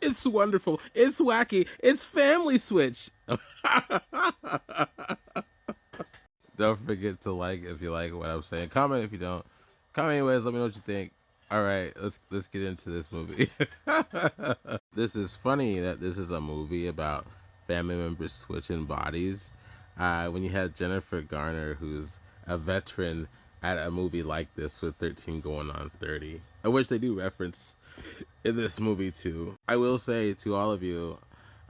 It's wonderful. It's wacky. It's Family Switch. Don't forget to like if you like what I'm saying. Comment if you don't. Comment anyways. Let me know what you think. All right, let's get into this movie. This is funny that this is a movie about family members switching bodies. When you have Jennifer Garner, who's a veteran at a movie like this with 13 going on 30, which they do reference in this movie too. I will say to all of you,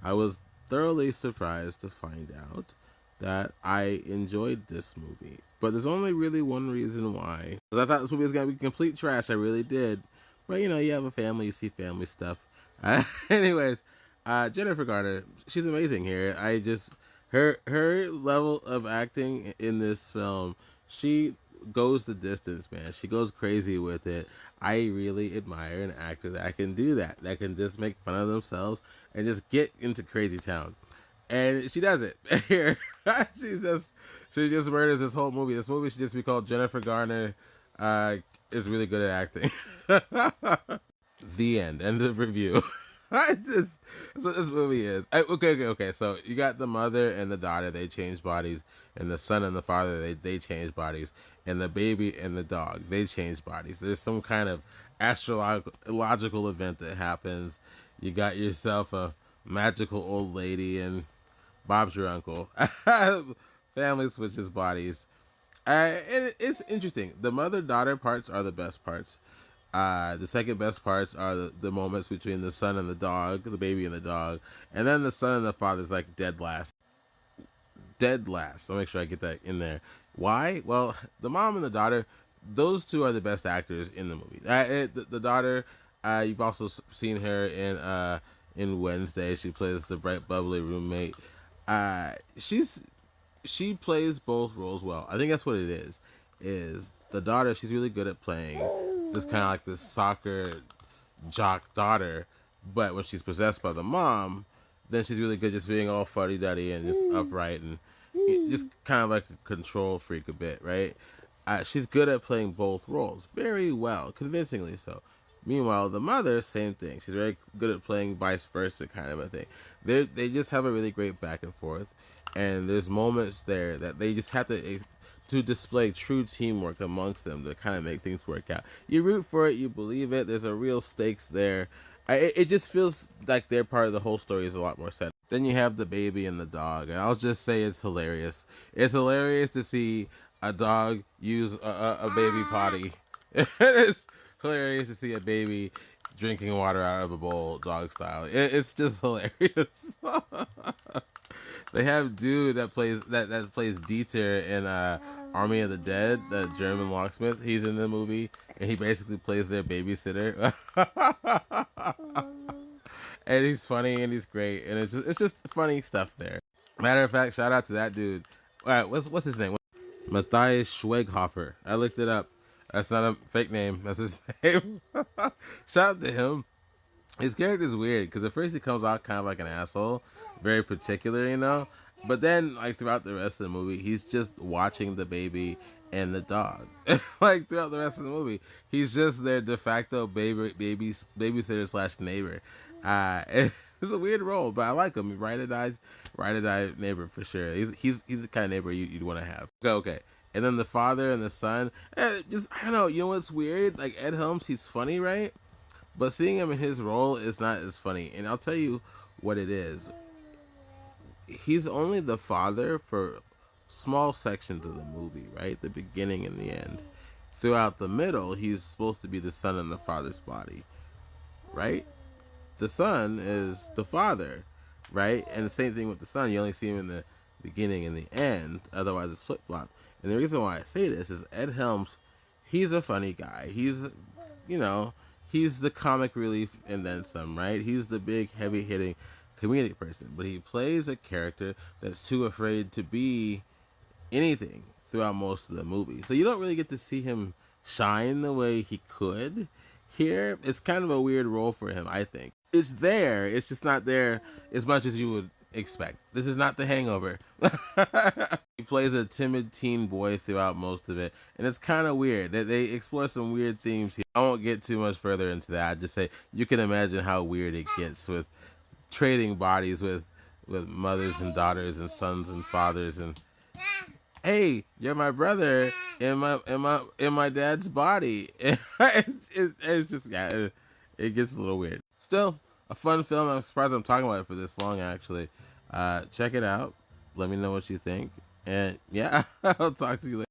I was thoroughly surprised to find out that I enjoyed this movie. But there's only really one reason why. Because I thought this movie was going to be complete trash. I really did. But you know, you have a family, you see family stuff. Anyways, Jennifer Garner, she's amazing here. Her level of acting in this film, she goes the distance, man. She goes crazy with it. I really admire an actor that can do that. That can just make fun of themselves and just get into crazy town. And she does it here. she just murders this whole movie. This movie should just be called Jennifer Garner is really good at acting. The end. End of review. That's what this movie is. Okay. So you got the mother and the daughter. They change bodies, and the son and the father. They change bodies, and the baby and the dog. They change bodies. There's some kind of astrological event that happens. You got yourself a magical old lady, and Bob's your uncle. Family switches bodies. And it's interesting. The mother-daughter parts are the best parts. The second best parts are the moments between the son and the dog, the baby and the dog. And then the son and the father's like dead last. Dead last. I'll make sure I get that in there. Why? Well, the mom and the daughter, those two are the best actors in the movie. The daughter, you've also seen her in Wednesday. She plays the bright, bubbly roommate. She plays both roles well. I think that's what it is. Is the daughter? She's really good at playing this kind of like this soccer jock daughter, but when she's possessed by the mom, then she's really good just being all fuddy-duddy and just upright and just kind of like a control freak a bit, right? She's good at playing both roles very well, convincingly so. Meanwhile, the mother, same thing. She's very good at playing vice versa kind of a thing. They just have a really great back and forth, and there's moments there that they just have to display true teamwork amongst them to kind of make things work out. You root for it, you believe it. There's a real stakes there. It just feels like their part of the whole story is a lot more set. Then you have the baby and the dog, and I'll just say it's hilarious. It's hilarious to see a dog use a baby potty. It's hilarious to see a baby drinking water out of a bowl, dog style. It's just hilarious. They have dude that plays Dieter in Army of the Dead, the German locksmith. He's in the movie, and he basically plays their babysitter. And he's funny and he's great, and it's just funny stuff there. Matter of fact, shout out to that dude. All right, what's his name? Matthias Schweighofer. I looked it up. That's not a fake name. That's his name. Shout out to him. His character's weird because at first he comes out kind of like an asshole, very particular, you know. But then, like throughout the rest of the movie, he's just watching the baby and the dog. Like throughout the rest of the movie, he's just their de facto babysitter slash neighbor. It's a weird role, but I like him. Ride or die neighbor for sure. He's the kind of neighbor you'd want to have. Okay. And then the father and the son, just I don't know. You know what's weird? Like Ed Helms, he's funny, right? But seeing him in his role is not as funny. And I'll tell you what it is. He's only the father for small sections of the movie, right? The beginning and the end. Throughout the middle, he's supposed to be the son in the father's body, right? The son is the father, right? And the same thing with the son. You only see him in the beginning and the end. Otherwise, it's flip-flop. And the reason why I say this is Ed Helms, he's a funny guy. He's, you know, he's the comic relief and then some, right? He's the big, heavy-hitting comedic person. But he plays a character that's too afraid to be anything throughout most of the movie. So you don't really get to see him shine the way he could here. It's kind of a weird role for him, I think. It's there. It's just not there as much as you would expect. This is not The Hangover. He plays a timid teen boy throughout most of it, and it's kind of weird. They explore some weird themes here. I won't get too much further into that. I just say you can imagine how weird it gets with trading bodies with mothers and daughters and sons and fathers and hey, you're my brother in my dad's body. It's just yeah, it gets a little weird. Still a fun film. I'm surprised I'm talking about it for this long actually. Check it out. Let me know what you think. And yeah, I'll talk to you later.